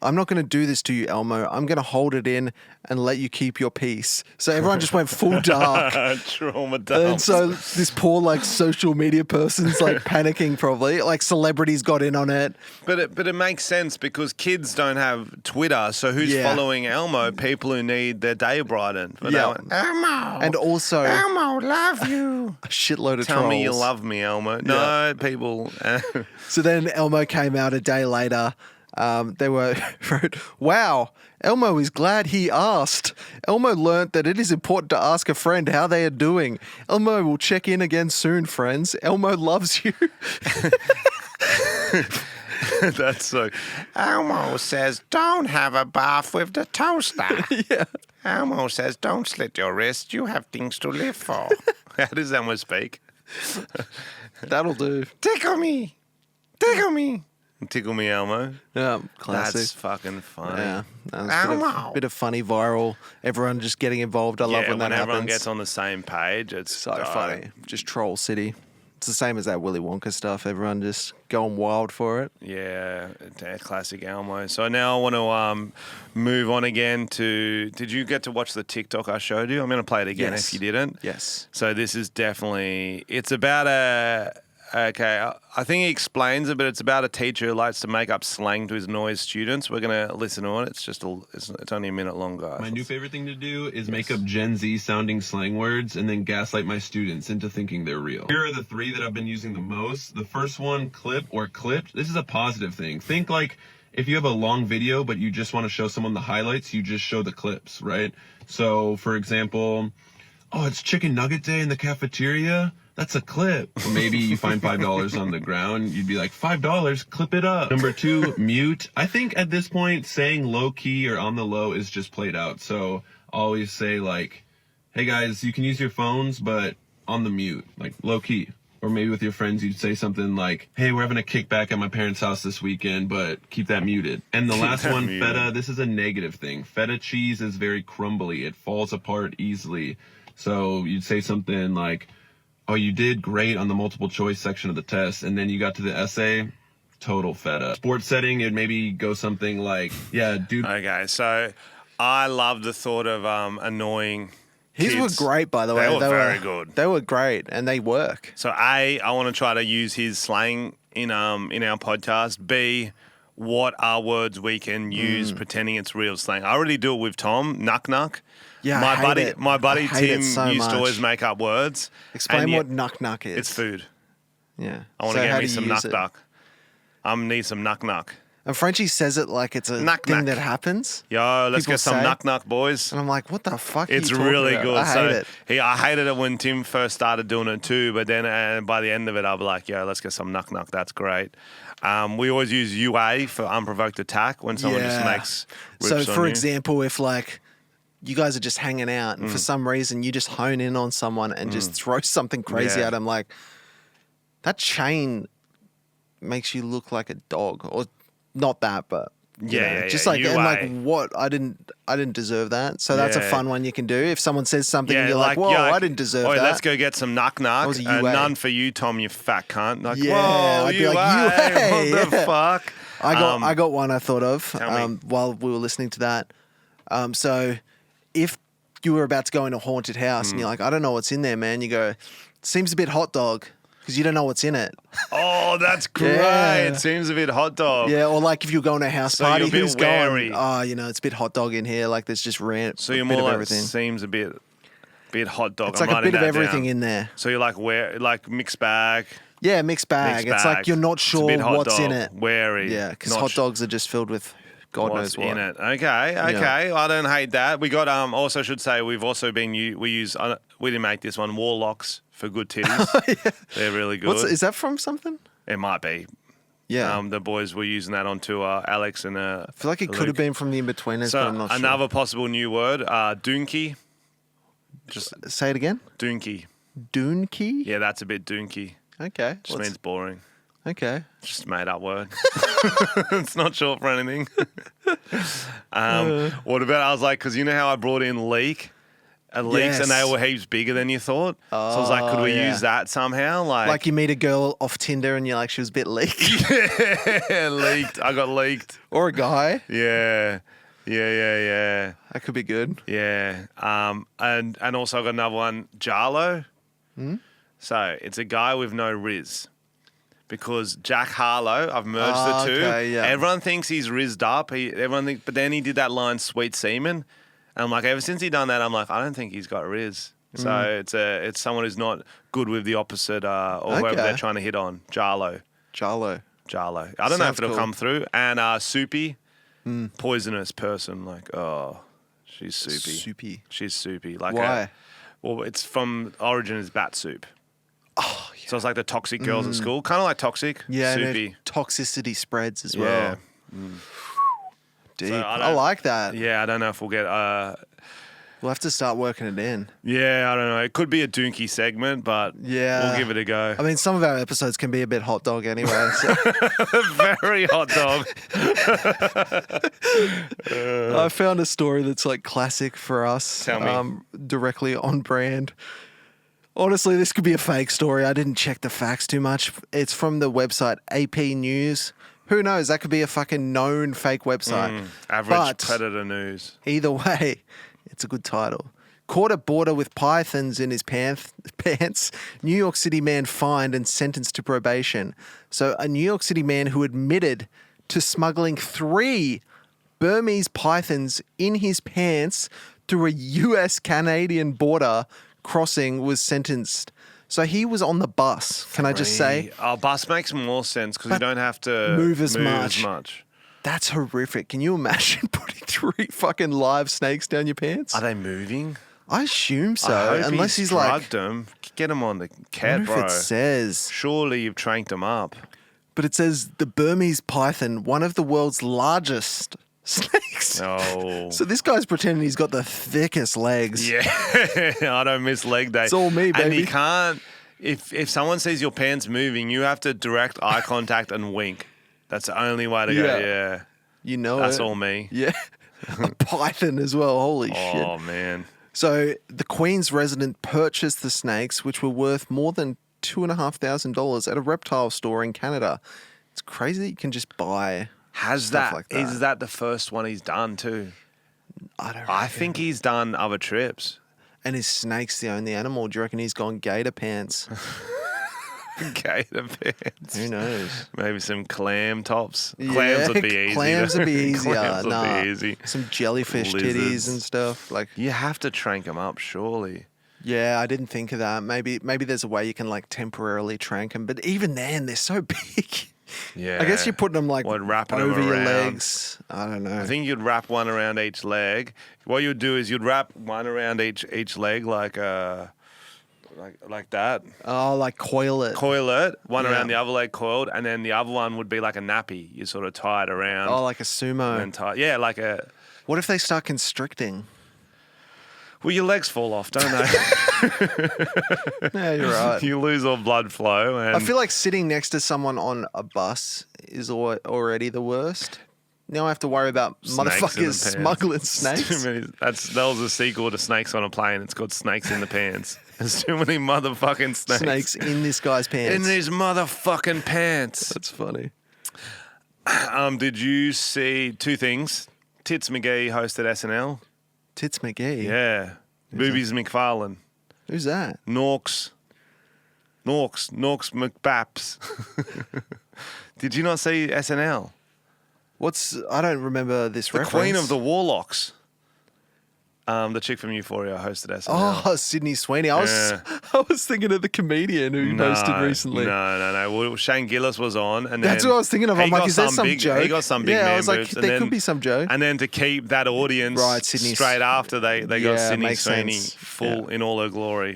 "I'm not going to do this to you, Elmo. I'm going to hold it in and let you keep your peace." So everyone just went full dark. Trauma dump. And so this poor like social media person's like panicking probably. Like celebrities got in on it. But it makes sense because kids don't have Twitter, so who's following Elmo? People who need their day brightened. But Elmo! And also Elmo, love you. a shitload of Tell trolls. me you love me, Elmo. No, people. So then Elmo came out a day later. They wrote, "Wow, Elmo is glad he asked. Elmo learnt that it is important to ask a friend how they are doing. Elmo will check in again soon, friends. Elmo loves you." That's so. Elmo says, "Don't have a bath with the toaster." Yeah. Elmo says, "Don't slit your wrist. You have things to live for." How does Elmo speak? That'll do. Tickle me. Tickle me. Tickle me, Elmo. Yeah, classic. That's fucking funny. Yeah, that was a bit of funny viral. Everyone just getting involved. I love when that happens. Everyone gets on the same page. It's so funny. Just troll city. It's the same as that Willy Wonka stuff. Everyone just going wild for it. Yeah, classic Elmo. So now I want to move on again to. Did you get to watch the TikTok I showed you? I'm going to play it again if you didn't. Yes. So this is definitely. It's about a. Okay, I think he explains it, but it's about a teacher who likes to make up slang to annoy his students. We're going to listen to it. It's just it's only a minute long, guys. My new favorite thing to do is make up Gen Z sounding slang words and then gaslight my students into thinking they're real. Here are the 3 that I've been using the most. The first one, clip or clipped. This is a positive thing. Think like if you have a long video, but you just want to show someone the highlights, you just show the clips, right? So for example, "Oh, it's chicken nugget day in the cafeteria. That's a clip." Or maybe you find $5 on the ground. You'd be like, $5, clip it up. Number 2, mute. I think at this point, saying low key or on the low is just played out. So always say like, "Hey guys, you can use your phones, but on the mute, like low key." or maybe with your friends, you'd say something like, hey, we're having a kickback at my parents' house this weekend, but keep that muted. And the last one, muted. feta, this is a negative thing. Feta cheese is very crumbly. It falls apart easily. So you'd say something like, oh, you did great on the multiple choice section of the test, and then you got to the essay, total feta. Sports setting, it'd maybe go something like, yeah, dude. Okay, so I love the thought of annoying His kids. were great, by the way. They were very good. They were great, and they work. So A, I want to try to use his slang in our podcast. B, what are words we can use pretending it's real slang? I already do it with Tom, nuck. Yeah, my I hate buddy, it. my buddy I hate Tim it so used to much. always make up words. Explain and what yet nuck is. It's food. Yeah. I want So to how get me do you some use it? nuck. I need some nuck. And Frenchy says it like it's a Nuck, thing nuck. that happens. Yo, let's People get some say. nuck, boys. And I'm like, what the fuck are It's you talking really about? good. I hate it. I hated it when Tim first started doing it too, but then by the end of it, I'll be like, yo, let's get some nuck. That's great. We always use UA for unprovoked attack when someone just makes rips So, on for you. example, if like you guys are just hanging out and for some reason you just hone in on someone and just throw something crazy Yeah. at them, like that chain makes you look like a dog, or not that, but you know, Yeah, just yeah, like and like UA. what I didn't deserve that. So that's a Yeah. fun one you can do. If someone says something and you're like, yo, whoa, I didn't deserve oi, that. let's go get some nuck. was a UA. None for you, Tom, you fat cunt. Like, Yeah, whoa, I'd be UA, like, UA, what the yeah. fuck? I got one I thought of Tell me. while we were listening to that. So if you were about to go in a haunted house and you're like, I don't know what's in there, man, you go, seems a bit hot dog because you don't know what's in it. Oh, that's great. Yeah. It seems a bit hot dog. Yeah, or like if you're going to a house So party, you're a bit who's wary. going? Oh, you know, it's a bit hot dog in here. Like there's just So a you're bit more of like, everything. seems a bit hot dog. It's I'm like a writing bit of that everything down. in there. So you're like mixed bag. Yeah, mixed bag. Mixed It's bag. like you're not It's a sure bit hot what's in dog, it. Wary. Yeah, because Not hot dogs are just filled with God what's knows what. in it. Okay. I don't hate that. We got also should say we've also been we use we didn't make this one, warlocks for good titties. They're really good. Is that from something? It might be. Yeah. The boys were using that on tour, Alex and I feel like it could have been from the In-Betweeners, So but I'm not another possible new word, doonky. Just sure. Say it again. doonky. Dune key? Yeah, that's a bit doonky. Okay. Just means boring. Okay. Just a made up word. It's not short for anything. What about, I was like, because you know how I brought in leeks and Yes. they were heaps bigger than you thought? So I was like, could we yeah. use that somehow? Like you meet a girl off Tinder and you're like, she was a bit leaky. Yeah, leaked. I got leaked. Or a guy. Yeah. That could be good. Yeah. And also I got another one, Jarlo. So it's a guy with no riz. Because Jack Harlow, I've merged the two. Okay, yeah. Everyone thinks he's rizzed up. But then he did that line, "Sweet Semen," and I'm like, ever since he done that, I'm like, I don't think he's got riz. So it's someone who's not good with the opposite or whoever Okay. they're trying to hit on. Jarlo. Jarlo. I don't know if Sounds it'll cool. come through. And Soupy, poisonous person. Like, oh, she's soupy. Soupy. She's soupy. Like Why? well, it's from origin is bat soup. Oh, yeah. So it's like the toxic girls at school, kind of like toxic. Yeah, and soupy. if toxicity spreads as well. Yeah. Deep. So I like that. Yeah, I don't know if we'll get. We'll have to start working it in. Yeah, I don't know. It could be a doonky segment, but Yeah. we'll give it a go. I mean, some of our episodes can be a bit hot dog anyway. So. Very hot dog. I found a story that's like classic for us. Tell me. Directly on brand. Honestly, this could be a fake story. I didn't check the facts too much. It's from the website AP News. Who knows? That could be a fucking known fake website. Average But predator news. either way, it's a good title. Caught at border with pythons in his pants. New York City man fined and sentenced to probation. So a New York City man who admitted to smuggling 3 Burmese pythons in his pants through a US-Canadian border crossing was sentenced. So he was on the bus, can I just say? Our bus makes more sense because you But don't have to move as much. That's horrific. Can you imagine putting 3 fucking live snakes down your pants? Are they moving? I assume so. I hope Unless he's like, drugged them. Get them on the I cat, wonder if bro. it says. Surely you've tranked them up. But it says the Burmese python, one of the world's largest snakes. Oh. So this guy's pretending he's got the thickest legs. Yeah, I don't miss leg day. It's all me, And baby. he can't. if someone sees your pants moving, you have to direct eye contact and wink. That's the only way to go. Yeah. You know That's it. all me. Yeah. A python as well. Holy shit. Oh, man. So the Queen's resident purchased the snakes, which were worth more than $2,500 at a reptile store in Canada. It's crazy that you can just buy stuff like that. Is that the first one he's done too? I think he's done other trips. And is snakes the only animal? Do you reckon he's gone gator pants? Gator pants. Who knows? Maybe some clam tops. Clams would be easy. Clams would be easier. Clams would be easy. Some jellyfish titties and stuff. Like, you have to trank them up, surely. yeah, I didn't think of that. Maybe there's a way you can like temporarily trank them, but even then, they're so big. Yeah. I guess you're putting them like wrapping over them your around. legs. I don't know. I think you'd wrap one around each leg. What you'd do is you'd wrap one around each leg like that. Oh, like coil it. Coil it, one Yeah. around the other leg coiled, and then the other one would be like a nappy. You sort of tie it around. Oh, like a sumo. And tie, like a. What if they start constricting? Well, your legs fall off, don't they? Yeah, you're right. You lose all blood flow. And I feel like sitting next to someone on a bus is already the worst. Now I have to worry about Snakes in the motherfuckers pants. smuggling Too snakes. many, that was a sequel to Snakes on a Plane. It's called Snakes in the Pants. There's too many motherfucking snakes. Snakes in this guy's pants. In these motherfucking pants. That's funny. Did you see two things? Tits McGee hosted SNL. Tits McGee. Yeah. Boobies McFarlane. Who's that? Norks McBaps. Did you not see SNL? I don't remember this The reference. Queen of the Warlocks. The chick from Euphoria hosted SNL. Oh, Sydney Sweeney. I was thinking of the comedian who hosted recently. No. Well, Shane Gillis was on, and That's then what I was thinking of. I'm he like, got is that some some big, joke? He got some big Yeah, man I was like, boobs, and there then- could be some joke. And then to keep that audience Right, Sydney- straight after, they got Yeah, Sydney makes Sweeney sense. full in all her glory.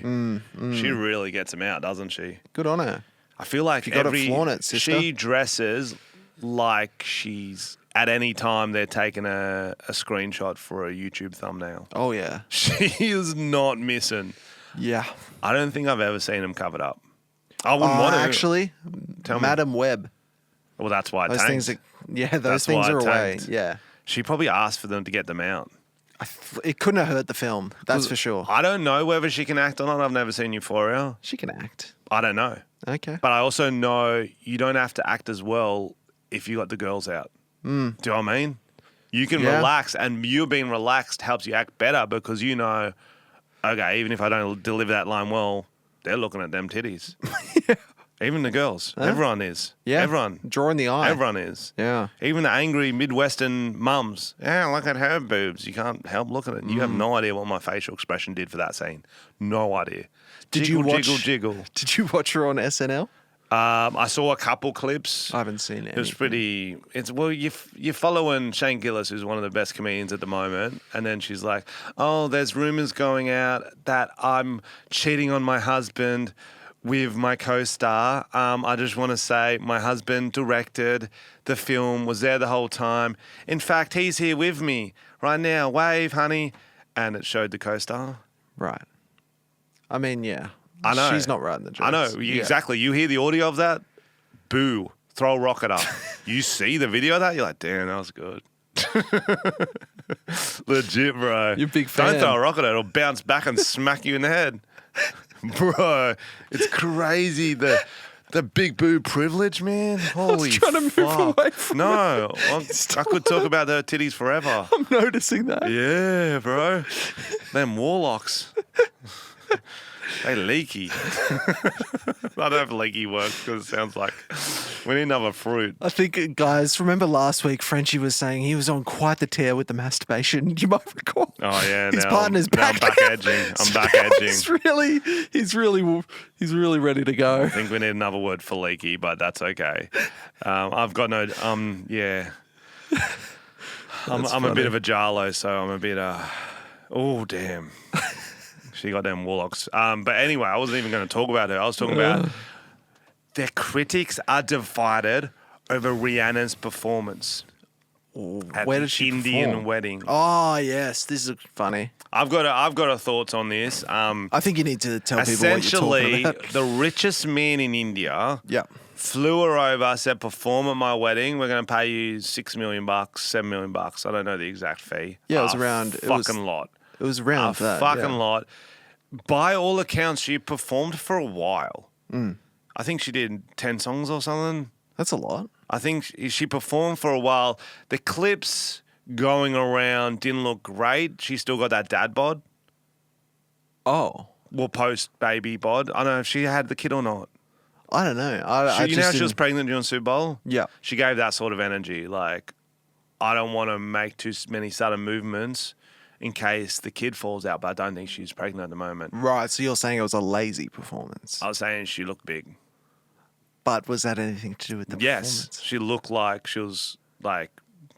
She really gets him out, doesn't she? Good on her. I feel like You gotta flaunt it, sister. she dresses like she's at any time they're taking a screenshot for a YouTube thumbnail. Oh, yeah. She is not missing. Yeah. I don't think I've ever seen him covered up. I wouldn't want to. Actually, Tell me. Madam Web. Well, that's why it Those tanked. things those That's things why are it away. tanked. Yeah. She probably asked for them to get them out. It couldn't have hurt the film. That's for sure. I don't know whether she can act or not. I've never seen Euphoria. She can act. I don't know. Okay. But I also know you don't have to act as well if you got the girls out. Do you know what I mean? You can Yeah. relax, and you being relaxed helps you act better because you know, okay, even if I don't deliver that line well, they're looking at them titties. Even the girls. Everyone is. Yeah. Everyone. Drawing the eye. Everyone is. Yeah. Even the angry Midwestern mums. Yeah, look at her boobs. You can't help looking at it. You have no idea what my facial expression did for that scene. No idea. Did Jiggle, you watch? jiggle, jiggle. Did you watch her on SNL? I saw a couple clips. I haven't seen it. It was pretty. You're following Shane Gillis, who's one of the best comedians at the moment, and then she's like, "Oh, there's rumors going out that I'm cheating on my husband with my co-star. I just want to say my husband directed the film, was there the whole time. In fact, he's here with me right now. Wave, honey." And it showed the co-star. Right. I mean, yeah. I know. She's not writing the jokes. I know, Yeah. exactly. You hear the audio of that, boo, throw a rocket up. You see the video of that, you're like, damn, that was good. Legit, bro. You're a big fan. Don't throw a rocket at it, it'll bounce back and smack you in the head. Bro, it's crazy. The big boo privilege, man. Holy trying to move fuck. away from No, I could talk about her titties forever. I'm noticing that. Yeah, bro. Them warlocks. They leaky. I don't know if leaky works because it sounds like we need another fruit. I think, guys, remember last week Frenchy was saying he was on quite the tear with the masturbation. You might recall. Oh yeah, His now partner's now back. I'm back edging. I'm back edging. He's really ready to go. I think we need another word for leaky, but that's okay. I've got no. Yeah. I'm a funny. bit of a Jarlo, so I'm a bit. Oh damn. She got them warlocks. But anyway, I wasn't even going to talk about her. I was talking about their critics are divided over Rihanna's performance. at Where the did she Indian perform? wedding. Oh, yes. This is funny. I've got a thoughts on this. I think you need to tell people what you're Essentially, talking about. the richest man in India Yeah. flew her over, said, perform at my wedding. We're going to pay you $6 million, $7 million. I don't know the exact fee. Yeah, it was around... Fucking lot. It was around A that. fucking yeah. lot. By all accounts, she performed for a while. Mm. I think she did 10 songs or something. That's a lot. I think she performed for a while. The clips going around didn't look great. She still got that dad bod. Oh. Well, post baby bod. I don't know if she had the kid or not. I don't know. I You know how she was pregnant during Super Bowl? Yeah. She gave that sort of energy. Like, I don't want to make too many sudden movements in case the kid falls out, but I don't think she's pregnant at the moment. Right, so you're saying it was a lazy performance. I was saying she looked big. But was that anything to do with the Yes. performance? She looked like she was, like,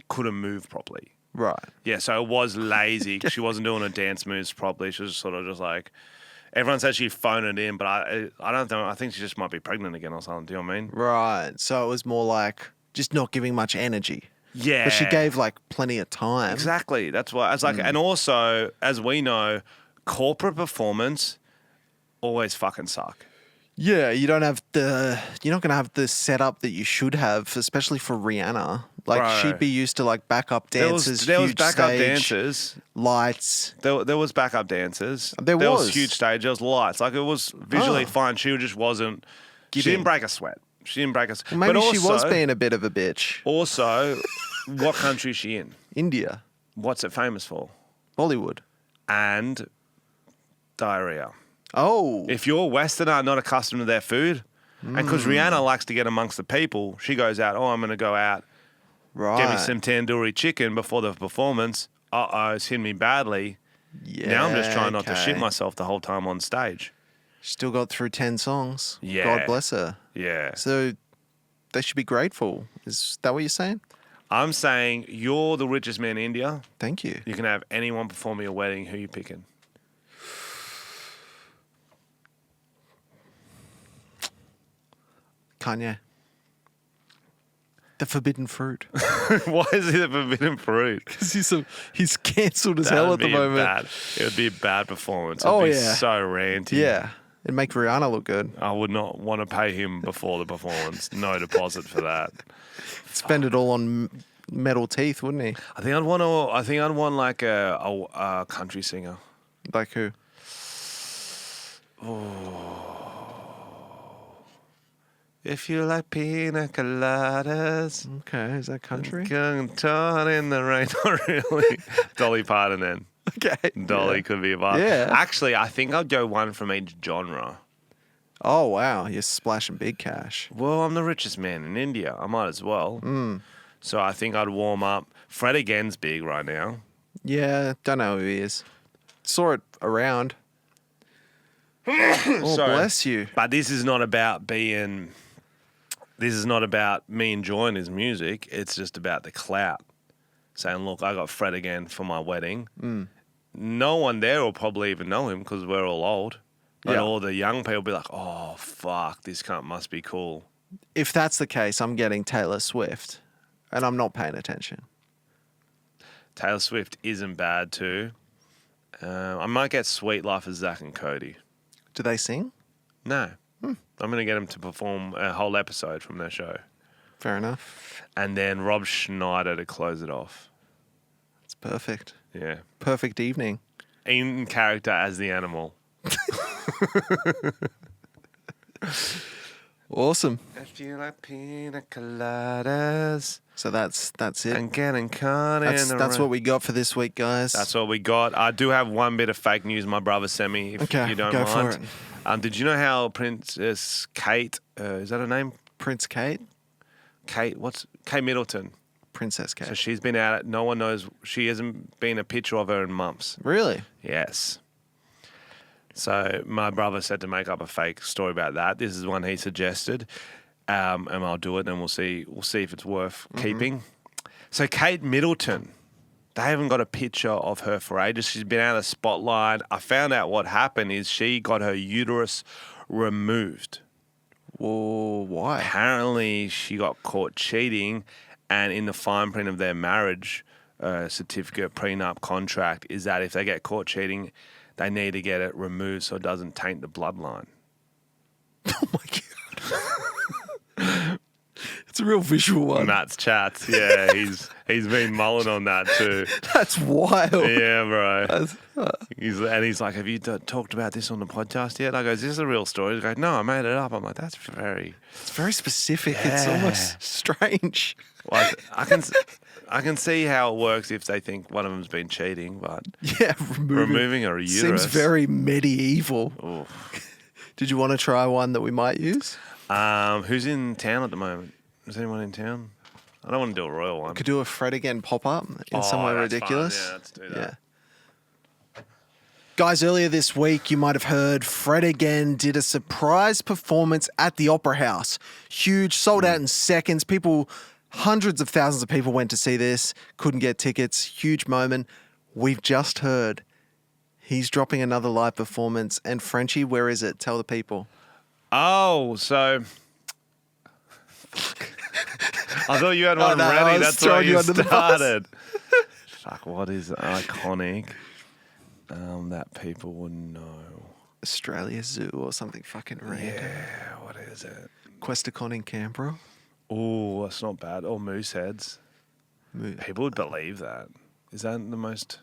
couldn't move properly. Right. Yeah, so it was lazy. She wasn't doing her dance moves properly. She was sort of just like... Everyone said she phoned it in, but I don't know. I think she just might be pregnant again or something. Do you know what I mean? Right. So it was more like just not giving much energy. Yeah. But she gave like plenty of time. Exactly. That's why. It's like, and also, as we know, corporate performance always fucking suck. Yeah, you're not going to have the setup that you should have, especially for Rihanna. Like Bro. she'd be used to like backup dancers, There was huge backup stage, dancers. lights. There was backup dancers. There was was. huge stage. There was lights. Like it was visually Oh. fine. She just wasn't. She Giving. didn't break a sweat. She didn't break a sweat. Maybe but she was also- being a bit of a bitch. Also, what country is she in? India, What's it famous for? Bollywood. And diarrhea. Oh, If you're Westerner, not accustomed to their food, and because Rihanna likes to get amongst the people, she goes out, oh, I'm going to go out, right. get me some tandoori chicken before the performance. Uh-oh, it's hit me badly. Yeah, Now I'm just trying not to shit okay. myself the whole time on stage. Still got through 10 songs. Yeah. God bless her. Yeah. So they should be grateful. Is that what you're saying? I'm saying you're the richest man in India. Thank you. You can have anyone perform at your wedding. Who you picking? Kanye. The forbidden fruit. Why is he the forbidden fruit? Because he's cancelled as hell at the moment. It would be a bad performance. It'd Oh, be yeah. so ranty. Yeah. It'd make Rihanna look good. I would not want to pay him before the performance. No deposit for that. Spend it all on metal teeth, wouldn't he? I think I'd want like a country singer. Like who? If you like pina coladas, Okay, is that country? going torn in the rain. Not really. Dolly Parton then. Okay. Dolly Yeah. could be a vibe. Yeah. Actually, I think I'd go one from each genre. Oh, wow. You're splashing big cash. Well, I'm the richest man in India. I might as well. Mm. So I think I'd warm up. Fred again's big right now. Yeah, don't know who he is. Saw it around. Oh, Sorry. bless you. But this is not about being. This is not about me enjoying his music. It's just about the clout. Saying, look, I got Fred again for my wedding. Mm. No one there will probably even know him because we're all old. But Yeah. all the young people will be like, oh, fuck, this cunt must be cool. If that's the case, I'm getting Taylor Swift, and I'm not paying attention. Taylor Swift isn't bad too. I might get Sweet Life of Zach and Cody. Do they sing? No. I'm going to get them to perform a whole episode from their show. Fair enough. And then Rob Schneider to close it off. It's perfect. Yeah. Perfect evening. In character as the animal. Awesome. If you like pina coladas So that's it. and getting caught in the That's rain. what we got for this week, guys. That's what we got. I do have one bit of fake news my brother sent me, if Okay, you don't go mind. for it. Did you know how Princess Kate, is that her name? Prince Kate, Kate Middleton. Princess Kate. So she's been out. No one knows. She hasn't been a picture of her in months. Really? Yes. So my brother said to make up a fake story about that. This is one he suggested, and I'll do it, and we'll see. We'll see if it's worth keeping. So Kate Middleton, they haven't got a picture of her for ages. She's been out of the spotlight. I found out what happened is she got her uterus removed. Whoa, why? Apparently, she got caught cheating, And in the fine print of their marriage certificate, prenup, contract, is that if they get caught cheating, they need to get it removed so it doesn't taint the bloodline. Oh my God. It's a real visual one. Matt's chats, yeah, he's been mulling on that too. That's wild. Yeah, bro. He's like, have you talked about this on the podcast yet? I go, is this a real story? He goes, no, I made it up. I'm like, it's very specific. Yeah. It's almost strange. Well, I can see how it works if they think one of them's been cheating, but Yeah, removing a uterus seems very medieval. Oof. Did you want to try one that we might use? Who's in town at the moment? Is anyone in town? I don't want to do a royal one. Could do a Fred again pop-up in somewhere that's ridiculous. fun. Yeah, let's do that. Yeah. Guys, earlier this week, you might have heard Fred again did a surprise performance at the Opera House. Huge, sold out in seconds. Hundreds of thousands of people went to see this, couldn't get tickets. Huge moment. We've just heard he's dropping another live performance. And Frenchy, where is it? Tell the people. Oh, so... I thought you had one no, ready. I was That's why throwing you you under the bus. started. Fuck, what is iconic that people would know? Australia Zoo or something fucking random. Yeah, what is it? Questacon in Canberra. Oh, that's not bad. Or Mooseheads. People would believe that. Is that the most...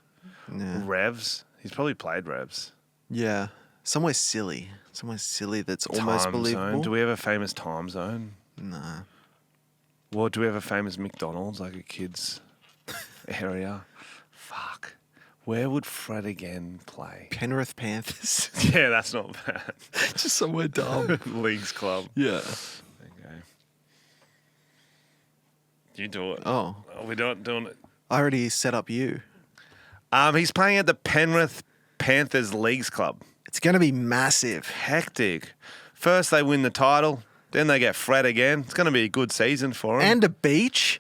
Yeah. Revs? He's probably played Revs. Yeah. Somewhere silly that's almost Time believable. Zone. Do we have a famous time zone? No. Well, do we have a famous McDonald's, like a kid's area? Fuck. Where would Fred again play? Penrith Panthers. Yeah, that's not bad. Just somewhere dumb. Leagues Club. Yeah. Okay. You do it. Oh. We're not doing it. I already set up you. He's playing at the Penrith Panthers Leagues Club. It's going to be massive. Hectic. First they win the title, then they get Fred again. It's going to be a good season for him. And a beach.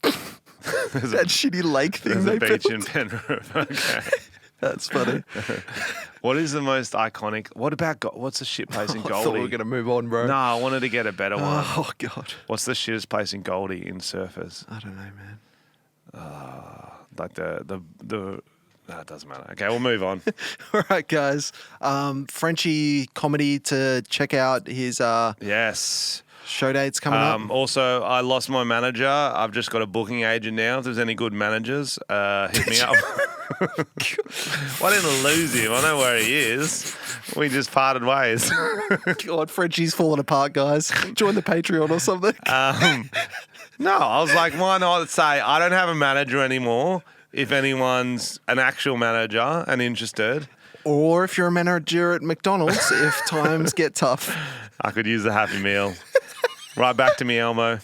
That shitty lake thing There's they a beach built. in Penrith. Okay. That's funny. What is the most iconic? What's the shit place in I Goldie? thought we were going to move on, bro. No, I wanted to get a better one. Oh, God. What's the shittest place in Goldie in Surfers? I don't know, man. Like the no, it doesn't matter. Okay, we'll move on. All right, guys. Frenchy comedy to check out his Yes. show dates coming up. Also, I lost my manager. I've just got a booking agent now. If there's any good managers, hit me up. Well, I didn't lose him. I know where he is. We just parted ways. God, Frenchy's falling apart, guys. Join the Patreon or something. No, I was like, why not say I don't have a manager anymore? If anyone's an actual manager and interested. Or if you're a manager at McDonald's, if times get tough. I could use a Happy Meal. Right back to me, Elmo.